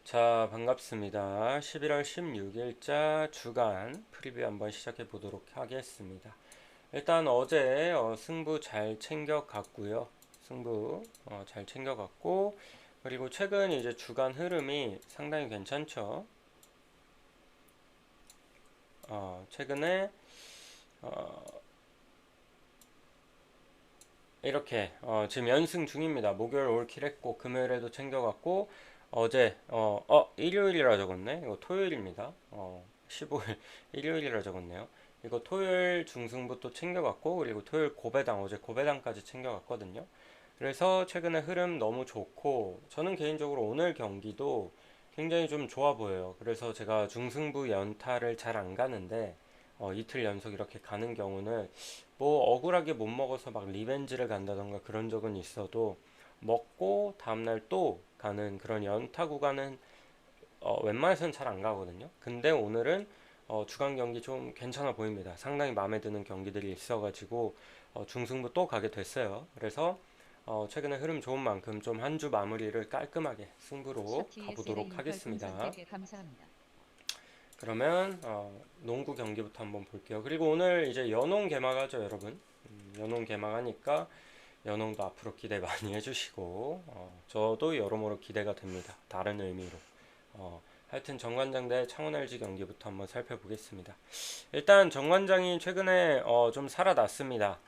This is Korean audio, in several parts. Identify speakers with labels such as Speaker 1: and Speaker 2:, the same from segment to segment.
Speaker 1: 자, 반갑습니다. 11월 16일자 주간 프리뷰 한번 시작해 보도록 하겠습니다. 일단 어제 승부 잘 챙겨갔고요. 승부 잘 챙겨갔고, 그리고 최근 이제 주간 흐름이 상당히 괜찮죠. 최근에 어, 이렇게 지금 연승 중입니다. 목요일 올킬 했고 금요일에도 챙겨갔고 어제 일요일이라 적었네. 이거 토요일입니다. 15일 일요일이라 적었네요. 이거 토요일 중승부 또 챙겨갔고 그리고 토요일 고배당 어제 고배당까지 챙겨갔거든요. 그래서 최근에 흐름 너무 좋고 저는 개인적으로 오늘 경기도 굉장히 좀 좋아 보여요. 그래서 제가 중승부 연타를 잘 안 가는데 이틀 연속 이렇게 가는 경우는 뭐 억울하게 못 먹어서 막 리벤지를 간다던가 그런 적은 있어도 먹고 다음날 또 가는 그런 연타 구간은 웬만해서는 잘 안 가거든요. 근데 오늘은 주간 경기 좀 괜찮아 보입니다. 상당히 마음에 드는 경기들이 있어가지고 중승부 또 가게 됐어요. 그래서 최근에 흐름 좋은 만큼 좀 한 주 마무리를 깔끔하게 승부로 가보도록
Speaker 2: 샤티SL님
Speaker 1: 하겠습니다.
Speaker 2: 별풍선 100개 감사합니다.
Speaker 1: 그러면 농구 경기부터 한번 볼게요. 그리고 오늘 이제 연홍 개막하죠, 여러분. 연홍 개막하니까 연홍도 앞으로 기대 많이 해주시고 저도 여러모로 기대가 됩니다. 다른 의미로. 하여튼 정관장 대 창원 LG 경기부터 한번 살펴보겠습니다. 일단 정관장이 최근에 좀 살아났습니다.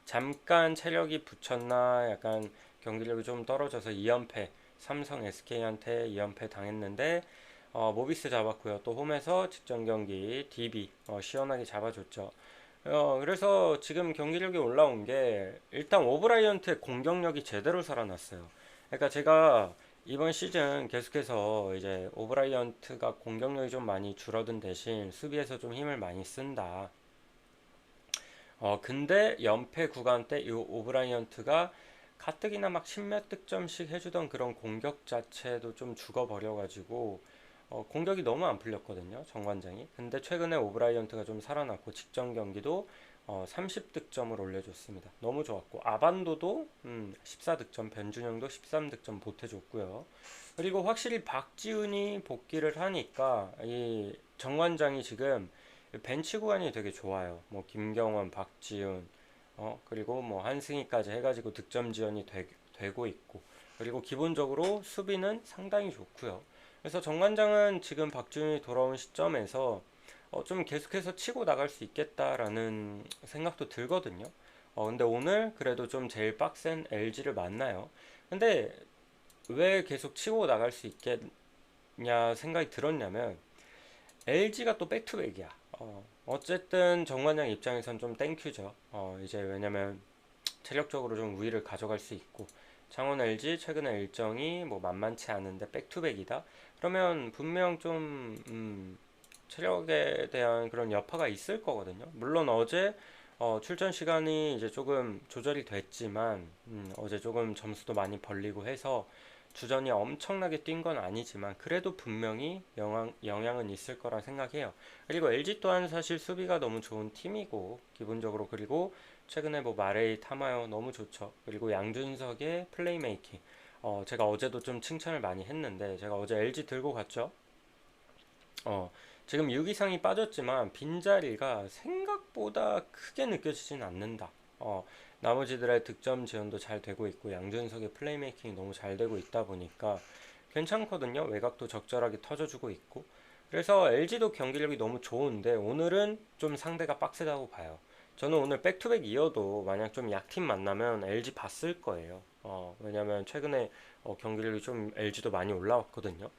Speaker 1: 잠깐 체력이 붙였나 약간 경기력이 좀 떨어져서 2연패 삼성 SK한테 2연패 당했는데 모비스 잡았고요. 또 홈에서 직전 경기 DB 시원하게 잡아줬죠. 그래서 지금 경기력이 올라온 게 일단 오브라이언트의 공격력이 제대로 살아났어요. 그러니까 제가 이번 시즌 계속해서 이제 오브라이언트가 공격력이 좀 많이 줄어든 대신 수비에서 좀 힘을 많이 쓴다. 근데 연패 구간 때 이 오브라이언트가 가뜩이나 막 십몇 득점씩 해주던 그런 공격 자체도 좀 죽어버려가지고 공격이 너무 안 풀렸거든요, 정관장이. 근데 최근에 오브라이언트가 좀 살아났고 직전 경기도 30득점을 올려줬습니다. 너무 좋았고 아반도도 14득점, 변준영도 13득점 보태줬고요. 그리고 확실히 박지훈이 복귀를 하니까 이 정관장이 지금 벤치 구간이 되게 좋아요. 뭐 김경원, 박지훈, 그리고 뭐 한승희까지 해가지고 득점 지원이 되고 있고, 그리고 기본적으로 수비는 상당히 좋고요. 그래서 정관장은 지금 박지훈이 돌아온 시점에서 좀 계속해서 치고 나갈 수 있겠다라는 생각도 들거든요. 근데 오늘 그래도 좀 제일 빡센 LG를 만나요. 근데 왜 계속 치고 나갈 수 있겠냐 생각이 들었냐면 LG가 또 백투백이야. 어쨌든 정관장 입장에선 좀 땡큐죠. 이제 왜냐면 체력적으로 좀 우위를 가져갈 수 있고 창원 LG 최근에 일정이 뭐 만만치 않은데 백투백이다. 그러면 분명 좀 체력에 대한 그런 여파가 있을 거거든요. 물론 어제 출전 시간이 이제 조금 조절이 됐지만 어제 조금 점수도 많이 벌리고 해서 주전이 엄청나게 뛴 건 아니지만 그래도 분명히 영향은 있을 거라 생각해요. 그리고 LG 또한 사실 수비가 너무 좋은 팀이고 기본적으로 그리고 최근에 뭐 마레이 타마요 너무 좋죠. 그리고 양준석의 플레이메이킹 제가 어제도 좀 칭찬을 많이 했는데 제가 어제 LG 들고 갔죠. 지금 6 이상이 빠졌지만 빈자리가 생각보다 크게 느껴지진 않는다. 나머지들의 득점 지원도 잘 되고 있고 양준석의 플레이메이킹이 너무 잘 되고 있다 보니까 괜찮거든요. 외곽도 적절하게 터져주고 있고. 그래서 LG도 경기력이 너무 좋은데 오늘은 좀 상대가 빡세다고 봐요. 저는 오늘 백투백 이어도 만약 좀 약팀 만나면 LG 봤을 거예요. 왜냐면 최근에 경기력이 좀 LG도 많이 올라왔거든요.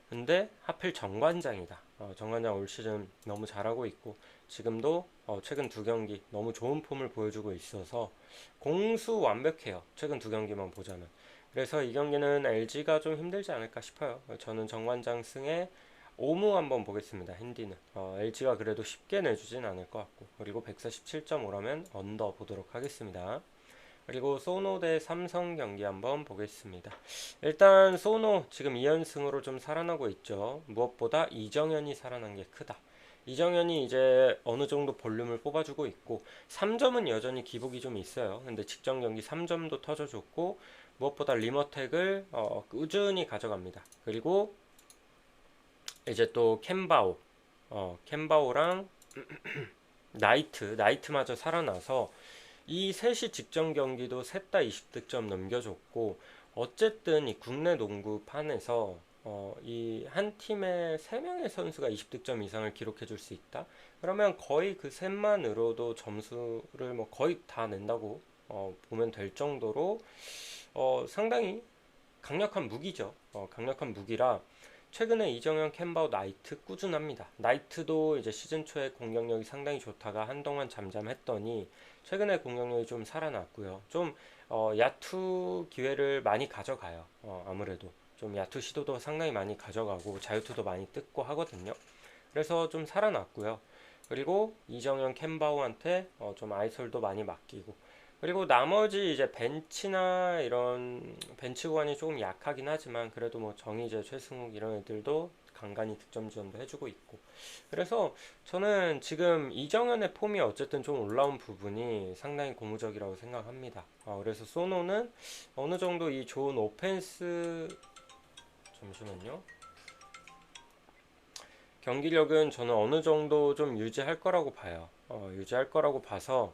Speaker 1: 근데 하필 정관장이다. 정관장 올 시즌 너무 잘하고 있고 지금도 최근 두 경기 너무 좋은 폼을 보여주고 있어서 공수 완벽해요. 최근 두 경기만 보자면. 그래서 이 경기는 LG가 좀 힘들지 않을까 싶어요. 저는 정관장 승에 오무 한번 보겠습니다. 힌디는 LG가 그래도 쉽게 내주진 않을 것 같고 그리고 147.5라면 언더 보도록 하겠습니다. 그리고 소노 대 삼성 경기 한번 보겠습니다. 일단 소노 지금 2연승으로 좀 살아나고 있죠. 무엇보다 이정현이 살아난 게 크다. 이정현이 이제 어느 정도 볼륨을 뽑아주고 있고 3점은 여전히 기복이 좀 있어요. 근데 직전 경기 3점도 터져줬고 무엇보다 리머텍을 꾸준히 가져갑니다. 그리고 이제 또 캔바오랑 나이트마저 살아나서 이 셋이 직전 경기도 셋 다 20득점 넘겨줬고, 어쨌든 이 국내 농구판에서 이 한 팀에 3명의 선수가 20득점 이상을 기록해 줄 수 있다? 그러면 거의 그 셋만으로도 점수를 뭐 거의 다 낸다고 보면 될 정도로 상당히 강력한 무기죠. 강력한 무기라 최근에 이정현, 캔바우, 나이트 꾸준합니다. 나이트도 이제 시즌 초에 공격력이 상당히 좋다가 한동안 잠잠했더니 최근에 공격력이 좀 살아났고요. 좀 야투 기회를 많이 가져가요. 아무래도 좀 야투 시도도 상당히 많이 가져가고 자유투도 많이 뜯고 하거든요. 그래서 좀 살아났고요. 그리고 이정현, 캔바우한테 좀 아이솔도 많이 맡기고, 그리고 나머지 이제 벤치나 이런 벤치 구간이 조금 약하긴 하지만 그래도 뭐 정희재, 최승욱 이런 애들도 간간히 득점 지원도 해주고 있고, 그래서 저는 지금 이정현의 폼이 어쨌든 좀 올라온 부분이 상당히 고무적이라고 생각합니다. 그래서 소노는 어느 정도 이 좋은 오펜스, 잠시만요, 경기력은 저는 어느 정도 좀 유지할 거라고 봐요. 유지할 거라고 봐서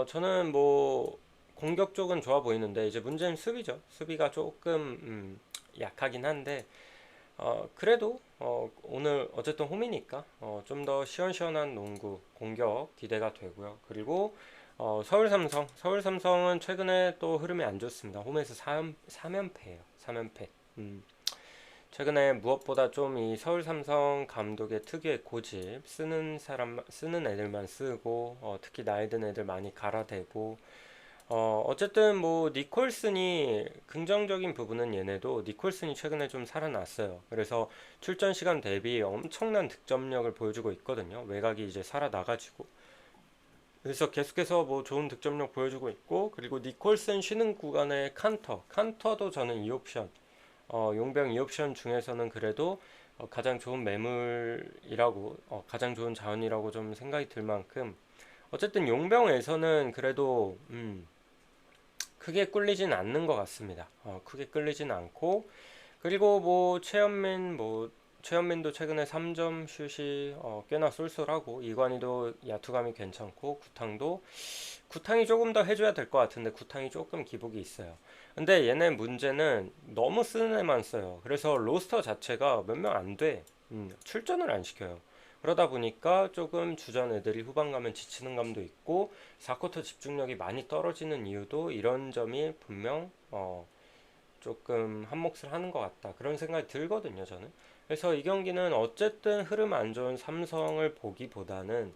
Speaker 1: 저는 뭐 공격 쪽은 좋아 보이는데 이제 문제는 수비죠. 수비가 조금 약하긴 한데 그래도 오늘 어쨌든 홈이니까 좀 더 시원시원한 농구 공격 기대가 되고요. 그리고 서울 삼성은 최근에 또 흐름이 안 좋습니다. 홈에서 3연패예요. 3연패. 최근에 무엇보다 좀 이 서울 삼성 감독의 특유의 고집, 쓰는 애들만 쓰고, 특히 나이 든 애들 많이 갈아대고, 어쨌든 뭐 니콜슨이 긍정적인 부분은 얘네도 니콜슨이 최근에 좀 살아났어요. 그래서 출전 시간 대비 엄청난 득점력을 보여주고 있거든요. 외곽이 이제 살아나가지고. 그래서 계속해서 뭐 좋은 득점력 보여주고 있고, 그리고 니콜슨 쉬는 구간의 칸터도 저는 이 옵션, 용병 2옵션 중에서는 그래도 가장 좋은 매물이라고, 가장 좋은 자원이라고 좀 생각이 들 만큼, 어쨌든 용병에서는 그래도 크게 꿀리진 않는 것 같습니다. 크게 끌리진 않고, 그리고 뭐 최현민도 최근에 3점 슛이 꽤나 쏠쏠하고, 이관희도 야투감이 괜찮고, 구탕이 조금 더 해줘야 될 것 같은데 구탕이 조금 기복이 있어요. 근데 얘네 문제는 너무 쓰는 애만 써요. 그래서 로스터 자체가 몇 명 안 돼. 출전을 안 시켜요. 그러다 보니까 조금 주전 애들이 후반 가면 지치는 감도 있고 4쿼터 집중력이 많이 떨어지는 이유도 이런 점이 분명 조금 한몫을 하는 것 같다. 그런 생각이 들거든요, 저는. 그래서 이 경기는 어쨌든 흐름 안 좋은 삼성을 보기보다는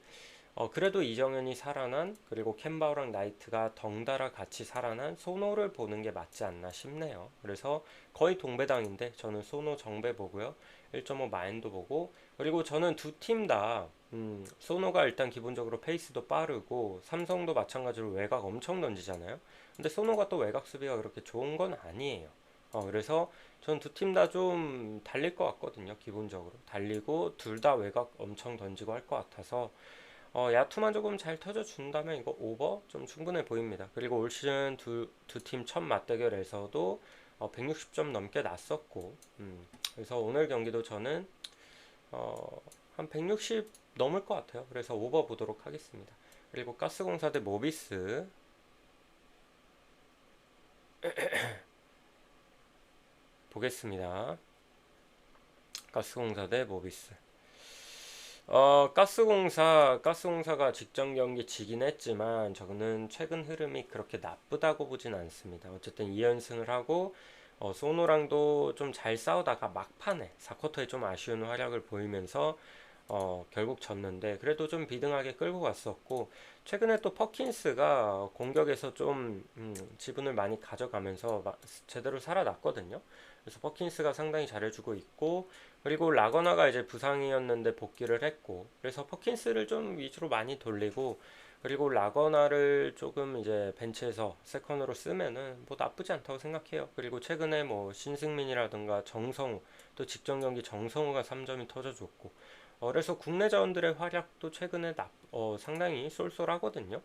Speaker 1: 그래도 이정현이 살아난, 그리고 캔바우랑 나이트가 덩달아 같이 살아난 소노를 보는 게 맞지 않나 싶네요. 그래서 거의 동배당인데 저는 소노 정배 보고요. 1.5 마인도 보고, 그리고 저는 두 팀 다 소노가 일단 기본적으로 페이스도 빠르고 삼성도 마찬가지로 외곽 엄청 던지잖아요. 근데 소노가 또 외곽 수비가 그렇게 좋은 건 아니에요. 그래서 전 두 팀 다 좀 달릴 것 같거든요. 기본적으로 달리고 둘 다 외곽 엄청 던지고 할 것 같아서 야투만 조금 잘 터져준다면 이거 오버 좀 충분해 보입니다. 그리고 올 시즌 두 팀 첫 맞대결에서도 160점 넘게 났었고, 그래서 오늘 경기도 저는 한 160 넘을 것 같아요. 그래서 오버 보도록 하겠습니다. 그리고 가스공사 대 모비스 보겠습니다. 가스공사 대 모비스. 가스공사가 직전 경기 지긴 했지만 저는 최근 흐름이 그렇게 나쁘다고 보진 않습니다. 어쨌든 2연승을 하고 소노랑도 좀 잘 싸우다가 막판에 4쿼터에 좀 아쉬운 활약을 보이면서 결국 졌는데 그래도 좀 비등하게 끌고 갔었고, 최근에 또 퍼킨스가 공격에서 좀 지분을 많이 가져가면서 제대로 살아났거든요. 그래서 퍼킨스가 상당히 잘해주고 있고, 그리고 라거나가 이제 부상이었는데 복귀를 했고, 그래서 퍼킨스를 좀 위주로 많이 돌리고, 그리고 라거나를 조금 이제 벤치에서 세컨으로 쓰면은 뭐 나쁘지 않다고 생각해요. 그리고 최근에 뭐 신승민이라든가 정성우, 또 직전 경기 정성우가 3점이 터져줬고, 그래서 국내 자원들의 활약도 최근에 상당히 쏠쏠하거든요.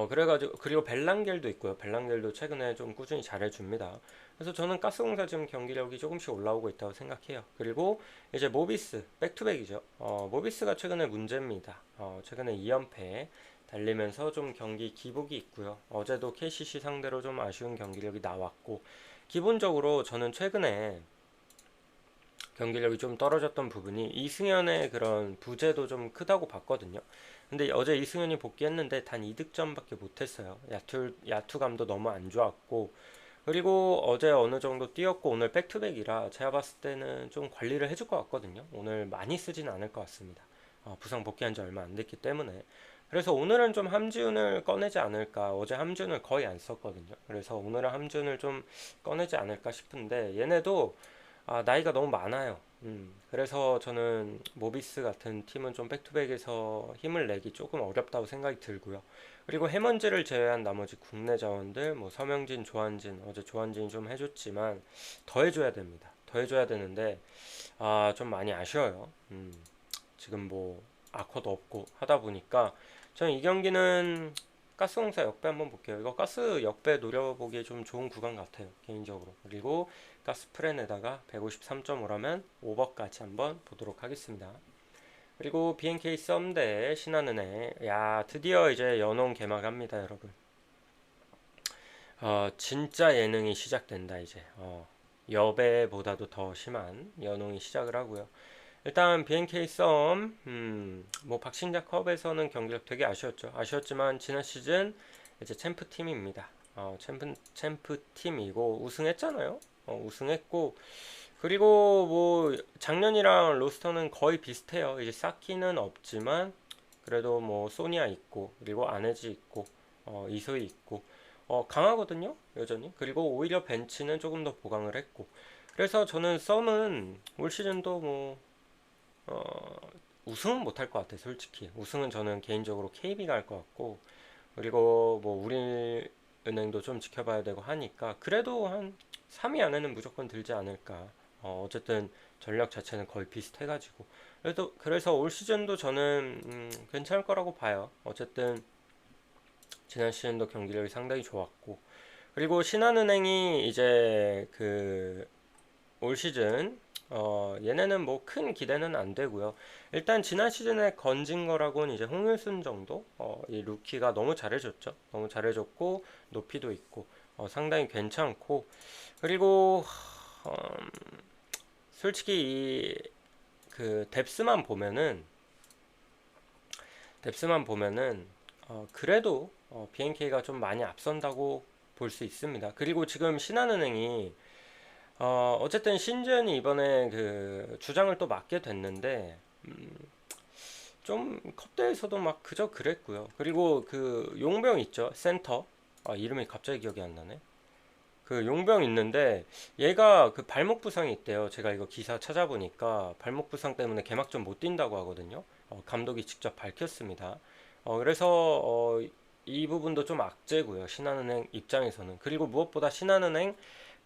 Speaker 1: 그래가지고, 그리고 벨랑겔도 있고요. 벨랑겔도 최근에 좀 꾸준히 잘해줍니다. 그래서 저는 가스공사 지금 경기력이 조금씩 올라오고 있다고 생각해요. 그리고 이제 모비스, 백투백이죠. 모비스가 최근에 문제입니다. 최근에 2연패 달리면서 좀 경기 기복이 있고요. 어제도 KCC 상대로 좀 아쉬운 경기력이 나왔고, 기본적으로 저는 최근에 경기력이 좀 떨어졌던 부분이 이승현의 그런 부재도 좀 크다고 봤거든요. 근데 어제 이승현이 복귀했는데 단 2득점밖에 못했어요. 야투감도 너무 안 좋았고, 그리고 어제 어느 정도 뛰었고 오늘 백투백이라 제가 봤을 때는 좀 관리를 해줄 것 같거든요. 오늘 많이 쓰진 않을 것 같습니다. 부상 복귀한 지 얼마 안 됐기 때문에. 그래서 오늘은 좀 함지훈을 꺼내지 않을까. 어제 함지훈을 거의 안 썼거든요. 그래서 오늘은 함지훈을 좀 꺼내지 않을까 싶은데 얘네도 나이가 너무 많아요. 그래서 저는 모비스 같은 팀은 좀 백투백에서 힘을 내기 조금 어렵다고 생각이 들고요. 그리고 해먼즈를 제외한 나머지 국내 자원들, 뭐 서명진, 조한진, 어제 조한진이 좀 해줬지만 더 해줘야 됩니다. 더 해줘야 되는데 좀 많이 아쉬워요. 지금 뭐 아커도 없고 하다 보니까 저는 이 경기는 가스공사 역배 한번 볼게요. 이거 가스 역배 노려보기에 좀 좋은 구간 같아요. 개인적으로. 그리고 가스프렌에다가 153.5라면 오버까지 한번 보도록 하겠습니다. 그리고 BNK 썸대 신한은행. 야, 드디어 이제 연홍 개막합니다, 여러분. 진짜 예능이 시작된다, 이제. 여배보다도 더 심한 연홍이 시작을 하고요. 일단 BNK 썸, 뭐 박신자 컵에서는 경기력 되게 아쉬웠죠. 아쉬웠지만 지난 시즌 이제 챔프 팀입니다. 챔프 팀이고 우승했잖아요. 우승했고 그리고 뭐 작년이랑 로스터는 거의 비슷해요. 이제 사키는 없지만 그래도 뭐 소니아 있고 그리고 아네지 있고 이소희 있고 강하거든요. 여전히. 그리고 오히려 벤치는 조금 더 보강을 했고 그래서 저는 썸은 올 시즌도 뭐 어, 우승은 못할 것 같아요, 솔직히. 우승은 저는 개인적으로 KB가 할 것 같고, 그리고 뭐 우리은행도 좀 지켜봐야 되고 하니까, 그래도 한 3위 안에는 무조건 들지 않을까. 어쨌든 전력 자체는 거의 비슷해가지고. 그래서 올 시즌도 저는 괜찮을 거라고 봐요. 어쨌든 지난 시즌도 경기력이 상당히 좋았고, 그리고 신한은행이 이제 그 올 시즌 얘네는 뭐 큰 기대는 안 되고요. 일단 지난 시즌에 건진 거라고는 이제 홍일순 정도 이 루키가 너무 잘해줬죠. 너무 잘해줬고 높이도 있고 상당히 괜찮고 그리고 솔직히 이 그 뎁스만 보면은 그래도 BNK가 좀 많이 앞선다고 볼 수 있습니다. 그리고 지금 신한은행이 어쨌든 신지현이 이번에 그 주장을 또 맡게 됐는데, 좀 컵대에서도 막 그저 그랬고요. 그리고 그 용병 있죠, 센터. 이름이 갑자기 기억이 안 나네. 그 용병 있는데 얘가 그 발목 부상이 있대요. 제가 이거 기사 찾아보니까 발목 부상 때문에 개막전 못 뛴다고 하거든요. 감독이 직접 밝혔습니다. 그래서 이 부분도 좀 악재고요. 신한은행 입장에서는. 그리고 무엇보다 신한은행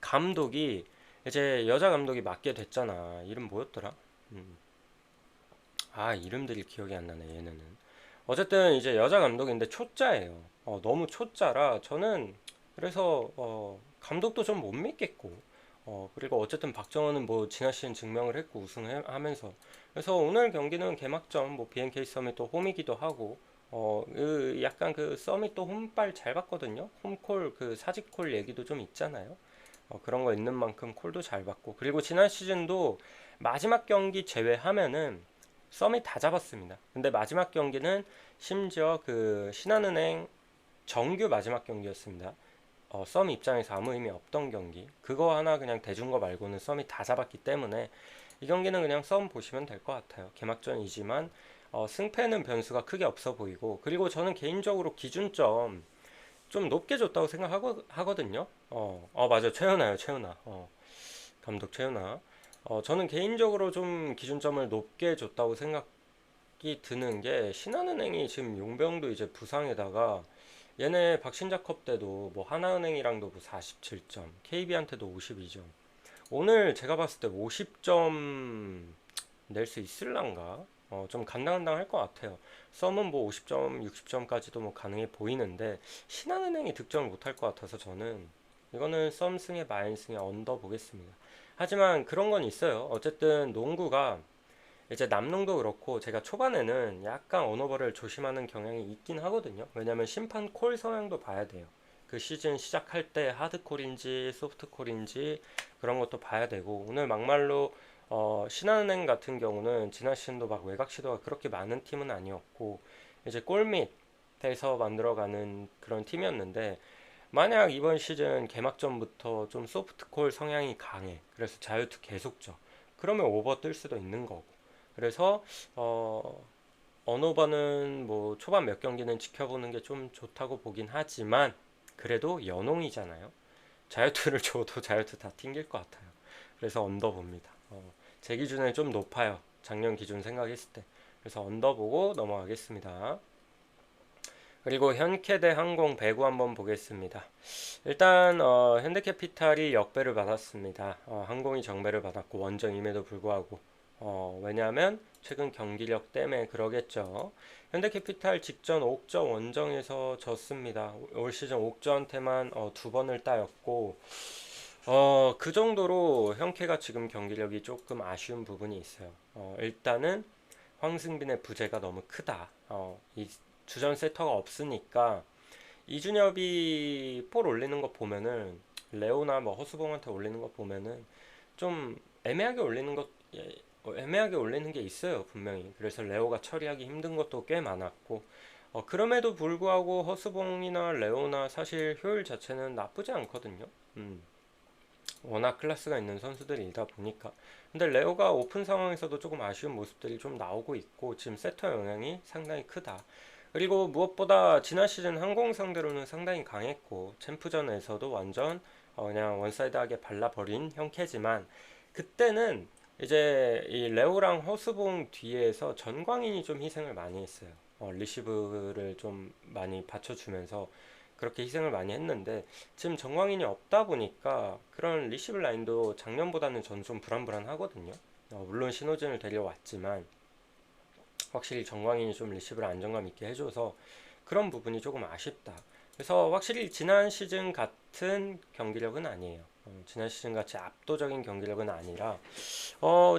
Speaker 1: 감독이 이제 여자 감독이 맡게 됐잖아. 이름 뭐였더라? 음. 이름들이 기억이 안 나네, 얘네는. 어쨌든 이제 여자 감독인데 초짜예요. 너무 초짜라 저는 그래서 감독도 좀 못 믿겠고 그리고 어쨌든 박정원은 뭐 지난 시즌 증명을 했고 우승하면서 그래서 오늘 경기는 개막전 뭐 BNK 썸이 또 홈이기도 하고 약간 그 썸이 또 홈발 잘 받거든요. 홈콜 그 사직콜 얘기도 좀 있잖아요. 그런 거 있는 만큼 콜도 잘 받고 그리고 지난 시즌도 마지막 경기 제외하면은 썸이 다 잡았습니다. 근데 마지막 경기는 심지어 그 신한은행 정규 마지막 경기였습니다. 썸 입장에서 아무 의미 없던 경기 그거 하나 그냥 대준 거 말고는 썸이 다 잡았기 때문에 이 경기는 그냥 썸 보시면 될 것 같아요. 개막전이지만 승패는 변수가 크게 없어 보이고 그리고 저는 개인적으로 기준점 좀 높게 줬다고 생각하거든요. 맞아. 최은하요, 최은하. 감독 최은하. 저는 개인적으로 좀 기준점을 높게 줬다고 생각이 드는 게 신한은행이 지금 용병도 이제 부상에다가 얘네 박신자컵 때도 뭐 하나은행이랑도 뭐 47점, KB한테도 52점. 오늘 제가 봤을 때 50점 낼 수 있을란가? 좀 간당간당할 것 같아요. 썸은 뭐 50점, 60점까지도 뭐 가능해 보이는데 신한은행이 득점을 못할 것 같아서 저는 이거는 썸 승에 마인 승에 언더 보겠습니다. 하지만 그런 건 있어요. 어쨌든 농구가 이제 남농도 그렇고 제가 초반에는 약간 언어버를 조심하는 경향이 있긴 하거든요. 왜냐면 심판 콜 성향도 봐야 돼요. 그 시즌 시작할 때 하드콜인지 소프트콜인지 그런 것도 봐야 되고 오늘 막말로 신한은행 같은 경우는 지난 시즌도 막 외곽 시도가 그렇게 많은 팀은 아니었고 이제 골밑에서 만들어가는 그런 팀이었는데 만약 이번 시즌 개막전부터 좀 소프트콜 성향이 강해. 그래서 자유투 계속 져. 그러면 오버 뜰 수도 있는 거고. 그래서 어, 언오버는 뭐 초반 몇 경기는 지켜보는 게 좀 좋다고 보긴 하지만 그래도 연홍이잖아요. 자유투를 줘도 자유투 다 튕길 것 같아요. 그래서 언더 봅니다. 제 기준에 좀 높아요. 작년 기준 생각했을 때. 그래서 언더 보고 넘어가겠습니다. 그리고 현캐대 항공 배구 한번 보겠습니다. 일단 현대캐피탈이 역배를 받았습니다. 항공이 정배를 받았고 원정임에도 불구하고 왜냐하면 최근 경기력 때문에 그러겠죠. 현대캐피탈 직전 옥저 원정에서 졌습니다. 올 시즌 옥저한테만 두 번을 따였고 그 정도로 현캐가 지금 경기력이 조금 아쉬운 부분이 있어요. 일단은 황승빈의 부재가 너무 크다. 이 주전 세터가 없으니까 이준엽이 볼 올리는 거 보면은 레오나 뭐 허수봉한테 올리는 거 보면은 좀 애매하게 올리는 것 애매하게 올리는 게 있어요 분명히. 그래서 레오가 처리하기 힘든 것도 꽤 많았고 그럼에도 불구하고 허수봉이나 레오나 사실 효율 자체는 나쁘지 않거든요. 워낙 클래스가 있는 선수들이다 보니까. 근데 레오가 오픈 상황에서도 조금 아쉬운 모습들이 좀 나오고 있고 지금 세터 영향이 상당히 크다. 그리고 무엇보다 지난 시즌 항공 상대로는 상당히 강했고 챔프전에서도 완전 그냥 원사이드하게 발라버린 형캐지만 그때는 이제 이 레오랑 허수봉 뒤에서 전광인이 좀 희생을 많이 했어요. 리시브를 좀 많이 받쳐주면서 그렇게 희생을 많이 했는데 지금 정광인이 없다 보니까 그런 리시브 라인도 작년보다는 저는 좀 불안불안하거든요. 물론 신호진을 데려왔지만 확실히 정광인이 좀 리시브를 안정감 있게 해줘서 그런 부분이 조금 아쉽다. 그래서 확실히 지난 시즌 같은 경기력은 아니에요. 지난 시즌 같이 압도적인 경기력은 아니라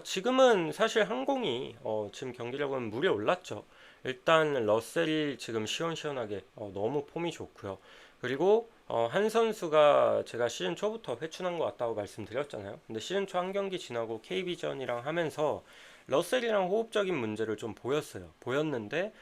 Speaker 1: 지금은 사실 항공이 지금 경기력은 물에 올랐죠. 일단 러셀이 지금 시원시원하게 너무 폼이 좋고요. 그리고 한 선수가 제가 시즌 초부터 회춘한 것 같다고 말씀드렸잖아요. 근데 시즌 초 한 경기 지나고 KB전이랑 하면서 러셀이랑 호흡적인 문제를 좀 보였는데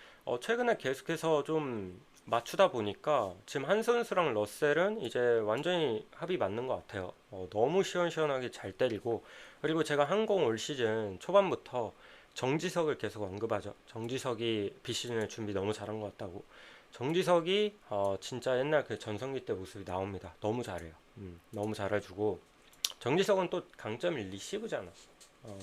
Speaker 1: 최근에 계속해서 좀 맞추다 보니까 지금 한 선수랑 러셀은 이제 완전히 합이 맞는 것 같아요. 너무 시원시원하게 잘 때리고 그리고 제가 항공 올 시즌 초반부터 정지석을 계속 언급하죠. 정지석이 비시즌에 준비 너무 잘한 것 같다고. 정지석이 진짜 옛날 그 전성기 때 모습이 나옵니다. 너무 잘해요. 너무 잘해주고 정지석은 또 강점이 리시브잖아.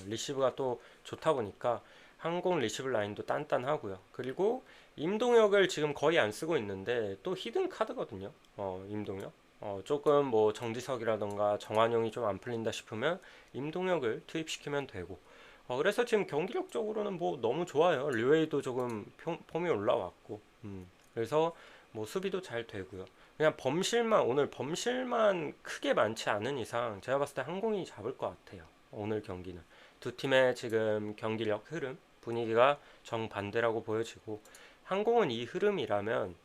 Speaker 1: 리시브가 또 좋다 보니까 항공 리시브 라인도 단단하고요. 그리고 임동혁을 지금 거의 안 쓰고 있는데 또 히든 카드거든요. 임동혁. 조금 뭐 정지석이라던가 정환용이 좀 안 풀린다 싶으면 임동혁을 투입시키면 되고. 그래서 지금 경기력적으로는 뭐 너무 좋아요. 류웨이도 조금 폼이 올라왔고. 그래서 뭐 수비도 잘 되고요. 그냥 오늘 범실만 크게 많지 않은 이상 제가 봤을 때 항공이 잡을 것 같아요. 오늘 경기는. 두 팀의 지금 경기력 흐름, 분위기가 정반대라고 보여지고 항공은 이 흐름이라면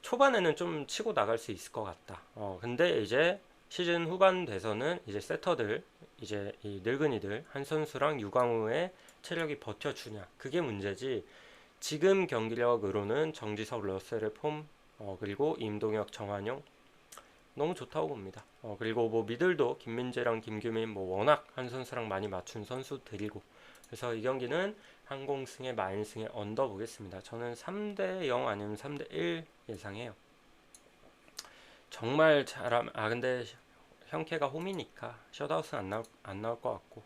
Speaker 1: 초반에는 좀 치고 나갈 수 있을 것 같다. 근데 이제 시즌 후반 돼서는 이제 세터들, 이제 이 늙은이들 한선수랑 유광우의 체력이 버텨주냐 그게 문제지. 지금 경기력으로는 정지석, 러셀의 폼, 그리고 임동혁, 정환용 너무 좋다고 봅니다. 그리고 뭐 미들도 김민재랑 김규민 뭐 워낙 한 선수랑 많이 맞춘 선수들이고 그래서 이 경기는 항공승의 마인승의 언더 보겠습니다. 저는 3대 0 아니면 3대 1 예상해요. 정말 잘하면 근데 형캐가 홈이니까 셧아웃은 안 나올 것 같고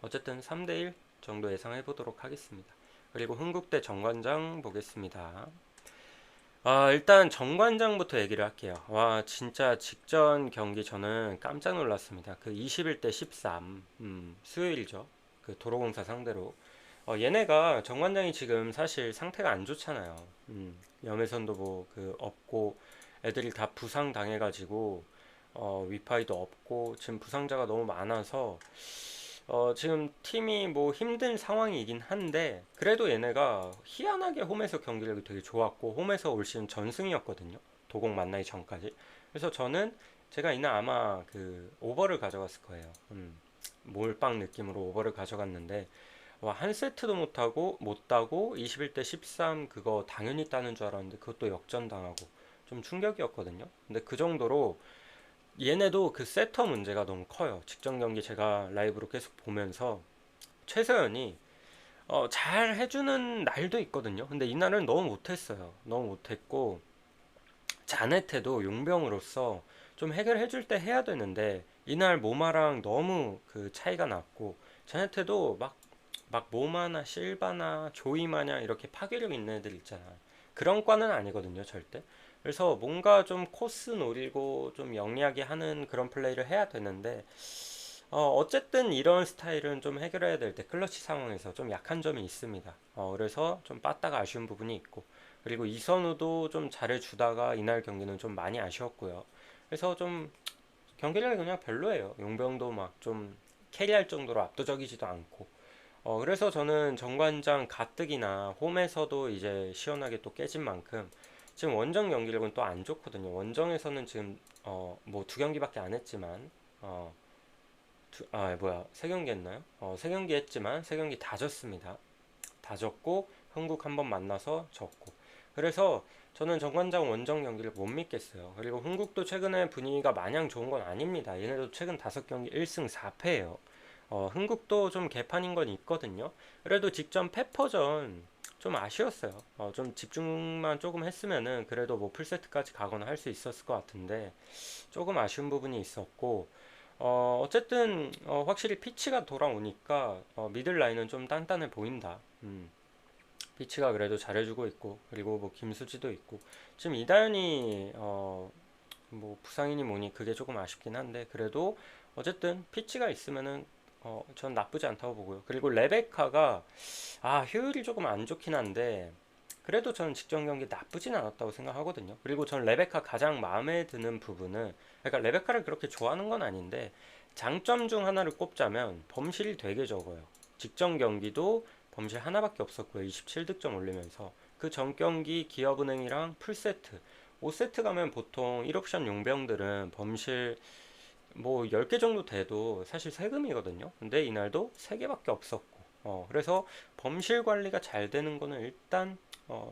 Speaker 1: 어쨌든 3대 1 정도 예상해 보도록 하겠습니다. 그리고 흥국대 정관장 보겠습니다. 일단 정관장부터 얘기를 할게요. 와, 진짜 직전 경기 저는 깜짝 놀랐습니다. 그 21대 13, 수요일이죠. 그 도로공사 상대로. 얘네가 정관장이 지금 사실 상태가 안 좋잖아요. 염혜선도 뭐 그 없고 애들이 다 부상 당해가지고 위파이도 없고 지금 부상자가 너무 많아서 지금 팀이 뭐 힘든 상황이긴 한데 그래도 얘네가 희한하게 홈에서 경기력이 되게 좋았고 홈에서 올 시즌 전승이었거든요. 도곡 만나기 전까지. 그래서 저는 제가 이날 아마 그 오버를 가져갔을 거예요. 몰빵 느낌으로 오버를 가져갔는데 와, 한 세트도 못 따고 21대 13 그거 당연히 따는 줄 알았는데 그것도 역전당하고 좀 충격이었거든요. 근데 그 정도로 얘네도 그 세터 문제가 너무 커요. 직전 경기 제가 라이브로 계속 보면서 최서연이 잘 해주는 날도 있거든요. 근데 이날은 너무 못했어요. 너무 못했고 자네테도 용병으로서 좀 해결해줄 때 해야 되는데 이날 모마랑 너무 그 차이가 났고 자네테도 막 모마나 실바나 조이 마냥 이렇게 파괴력 있는 애들 있잖아. 그런 과는 아니거든요, 절대. 그래서 뭔가 좀 코스 노리고 좀 영리하게 하는 그런 플레이를 해야 되는데 어쨌든 이런 스타일은 좀 해결해야 될 때 클러치 상황에서 좀 약한 점이 있습니다. 그래서 좀 빠따가 아쉬운 부분이 있고 그리고 이선우도 좀 잘해주다가 이날 경기는 좀 많이 아쉬웠고요. 그래서 좀 경기력이 그냥 별로예요. 용병도 막 좀 캐리할 정도로 압도적이지도 않고 그래서 저는 정관장 가뜩이나 홈에서도 이제 시원하게 또 깨진 만큼 지금 원정 경기력은 또 안 좋거든요. 원정에서는 지금 뭐 두 경기밖에 안 했지만 어, 뭐야 세 경기 했나요? 세 경기 했지만 세 경기 다 졌습니다. 다 졌고 흥국 한번 만나서 졌고 그래서 저는 정관장 원정 경기를 못 믿겠어요. 그리고 흥국도 최근에 분위기가 마냥 좋은 건 아닙니다. 얘네도 최근 5경기 1승 4패예요. 흥국도 좀 개판인 건 있거든요. 그래도 직전 페퍼전 좀 아쉬웠어요. 좀 집중만 조금 했으면은 그래도 뭐 풀세트까지 가거나 할 수 있었을 것 같은데 조금 아쉬운 부분이 있었고 어쨌든 확실히 피치가 돌아오니까 미들 라인은 좀 단단해 보인다. 피치가 그래도 잘해주고 있고 그리고 뭐 김수지도 있고 지금 이다현이 뭐 부상이니 뭐니 그게 조금 아쉽긴 한데 그래도 어쨌든 피치가 있으면은 전 나쁘지 않다고 보고요. 그리고 레베카가 효율이 조금 안 좋긴 한데 그래도 저는 직전 경기 나쁘진 않았다고 생각하거든요. 그리고 전 레베카 가장 마음에 드는 부분은 그러니까 레베카를 그렇게 좋아하는 건 아닌데 장점 중 하나를 꼽자면 범실이 되게 적어요. 직전 경기도 범실 하나밖에 없었고요. 27득점 올리면서 그 전 경기 기업은행이랑 풀세트 5세트 가면 보통 1옵션 용병들은 범실 뭐 10개 정도 돼도 사실 세금이거든요. 근데 이날도 3개밖에 없었고 그래서 범실 관리가 잘 되는 거는 일단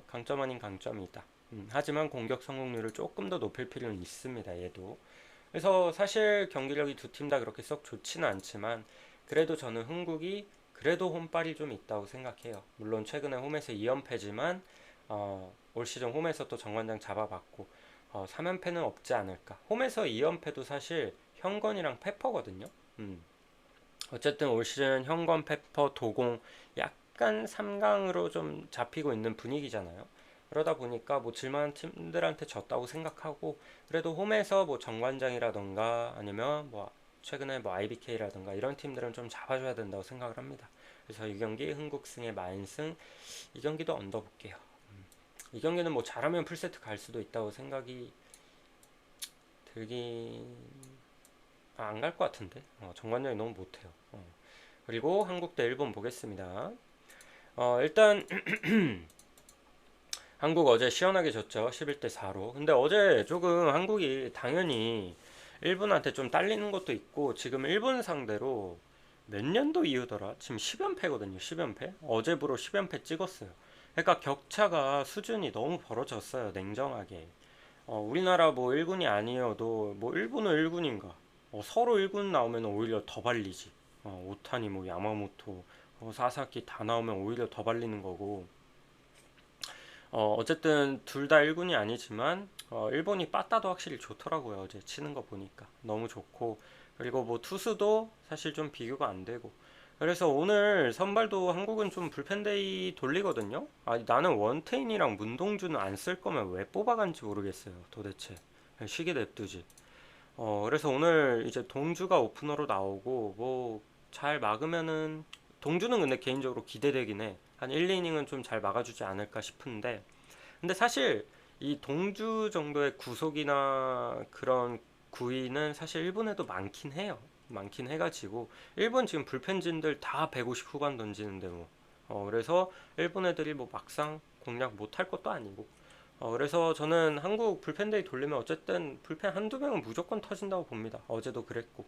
Speaker 1: 강점 아닌 강점이다. 하지만 공격 성공률을 조금 더 높일 필요는 있습니다. 얘도. 그래서 사실 경기력이 두 팀 다 그렇게 썩 좋지는 않지만 그래도 저는 흥국이 그래도 홈빨이 좀 있다고 생각해요. 물론 최근에 홈에서 2연패지만 올 시즌 홈에서 또 정관장 잡아봤고 3연패는 없지 않을까. 홈에서 2연패도 사실 현건이랑 페퍼거든요. 어쨌든 올 시즌 현건, 페퍼, 도공 약간 3강으로 좀 잡히고 있는 분위기잖아요. 그러다 보니까 뭐 질만한 팀들한테 졌다고 생각하고 그래도 홈에서 뭐 정관장이라던가 아니면 뭐 최근에 뭐 IBK라던가 이런 팀들은 좀 잡아줘야 된다고 생각을 합니다. 그래서 이 경기 흥국승의 만승 이 경기도 언더볼게요. 이 경기는 뭐 잘하면 풀세트 갈 수도 있다고 생각이 들긴 안 갈 것 같은데 정관장이 너무 못해요. 그리고 한국 대 일본 보겠습니다. 일단 한국 어제 시원하게 졌죠. 11대 4로. 근데 어제 조금 한국이 당연히 일본한테 좀 딸리는 것도 있고 지금 일본 상대로 몇 년도 이후더라? 지금 10연패거든요. 10연패. 어제부로 10연패 찍었어요. 그러니까 격차가 수준이 너무 벌어졌어요. 냉정하게. 우리나라 뭐 1군이 아니어도 뭐 일본은 1군인가? 서로 1군 나오면 오히려 더 발리지. 오타니 뭐 야마모토 사사키 다 나오면 오히려 더 발리는 거고 어쨌든 둘 다 1군이 아니지만 일본이 빠따도 확실히 좋더라고요. 어제 치는 거 보니까 너무 좋고 그리고 뭐 투수도 사실 좀 비교가 안 되고 그래서 오늘 선발도 한국은 좀 불펜데이 돌리거든요. 나는 원태인이랑 문동주는 안 쓸 거면 왜 뽑아간지 모르겠어요. 도대체 쉬게 냅두지. 그래서 오늘 이제 동주가 오프너로 나오고 뭐 잘 막으면은 동주는 근데 개인적으로 기대되긴 해. 한 1, 2이닝은 좀 잘 막아주지 않을까 싶은데. 근데 사실 이 동주 정도의 구속이나 그런 구위는 사실 일본에도 많긴 해요. 많긴 해가지고 일본 지금 불펜진들 다 150 후반 던지는데 뭐. 그래서 일본 애들이 뭐 막상 공략 못할 것도 아니고. 그래서 저는 한국 불펜데이 돌리면 어쨌든 불펜 한두 명은 무조건 터진다고 봅니다. 어제도 그랬고.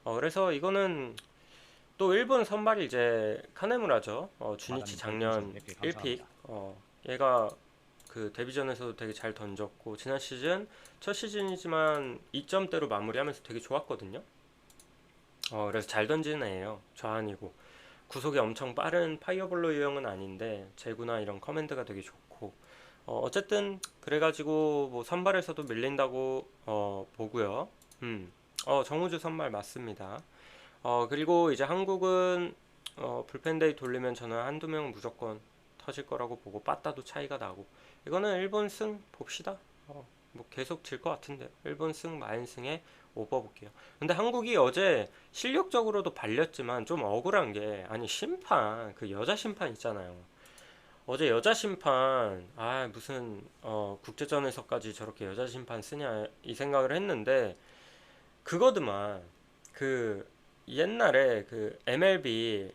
Speaker 1: 그래서 이거는 또 일본 선발이 이제 카네무라죠. 주니치
Speaker 2: 마담님 별풍선
Speaker 1: 작년
Speaker 2: 100개
Speaker 1: 1픽.
Speaker 2: 감사합니다.
Speaker 1: 얘가 그 데뷔전에서도 되게 잘 던졌고 지난 시즌 첫 시즌이지만 2점대로 마무리하면서 되게 좋았거든요. 그래서 잘 던지는 애예요. 좌완이고 구속이 엄청 빠른 파이어볼로 유형은 아닌데 제구나 이런 커맨드가 되게 좋고 어쨌든 그래가지고 뭐 선발에서도 밀린다고 보고요. 정우주 선발 맞습니다. 그리고 이제 한국은 불펜데이 돌리면 저는 한두 명은 무조건 터질 거라고 보고 빠따도 차이가 나고 이거는 일본 승 봅시다. 뭐 계속 질 것 같은데 일본 승 마인승에 오버 볼게요. 근데 한국이 어제 실력적으로도 발렸지만 좀 억울한 게 아니 심판 그 여자 심판 있잖아요. 어제 여자 심판 무슨 국제전에서까지 저렇게 여자 심판 쓰냐 이 생각을 했는데 그거드만 그 옛날에 그 MLB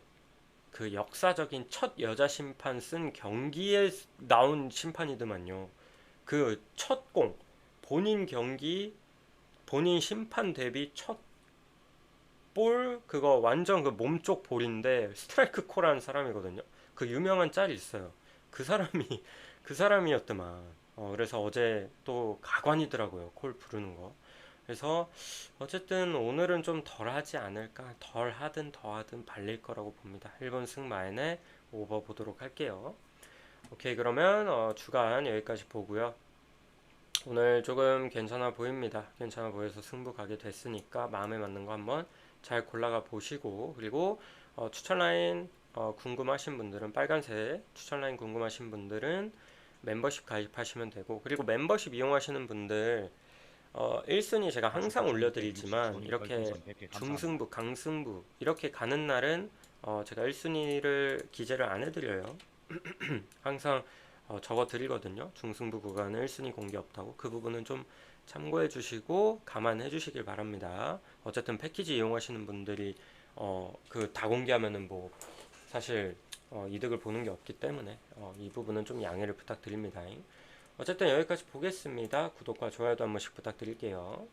Speaker 1: 그 역사적인 첫 여자 심판 쓴 경기에 나온 심판이더만요. 그 첫 공, 본인 경기, 본인 심판 데뷔 첫 볼, 그거 완전 그 몸쪽 볼인데 스트라이크 콜하는 사람이거든요. 그 유명한 짤이 있어요. 그 사람이, 그 사람이었더만. 그래서 어제 또 가관이더라고요. 콜 부르는 거. 그래서 어쨌든 오늘은 좀 덜 하지 않을까. 덜 하든 더 하든 발릴 거라고 봅니다. 1번 승마인에 오버 보도록 할게요. 오케이, 그러면 주간 여기까지 보고요. 오늘 조금 괜찮아 보입니다. 괜찮아 보여서 승부 가게 됐으니까 마음에 맞는 거 한번 잘 골라가 보시고 그리고 추천 라인 궁금하신 분들은 빨간색 추천 라인 궁금하신 분들은 멤버십 가입하시면 되고 그리고 멤버십 이용하시는 분들 1순위 제가 항상
Speaker 2: 아슈카투님께
Speaker 1: 올려드리지만
Speaker 2: 60초님
Speaker 1: 이렇게
Speaker 2: 별풍선 100개 감사합니다.
Speaker 1: 중승부, 강승부 이렇게 가는 날은 제가 1순위를 기재를 안 해드려요. 항상 적어 드리거든요. 중승부 구간은 1순위 공개 없다고. 그 부분은 좀 참고해 주시고 감안해 주시길 바랍니다. 어쨌든 패키지 이용하시는 분들이 그 다 공개하면은 뭐 사실 이득을 보는 게 없기 때문에 이 부분은 좀 양해를 부탁드립니다. 어쨌든 여기까지 보겠습니다. 구독과 좋아요도 한 번씩 부탁드릴게요.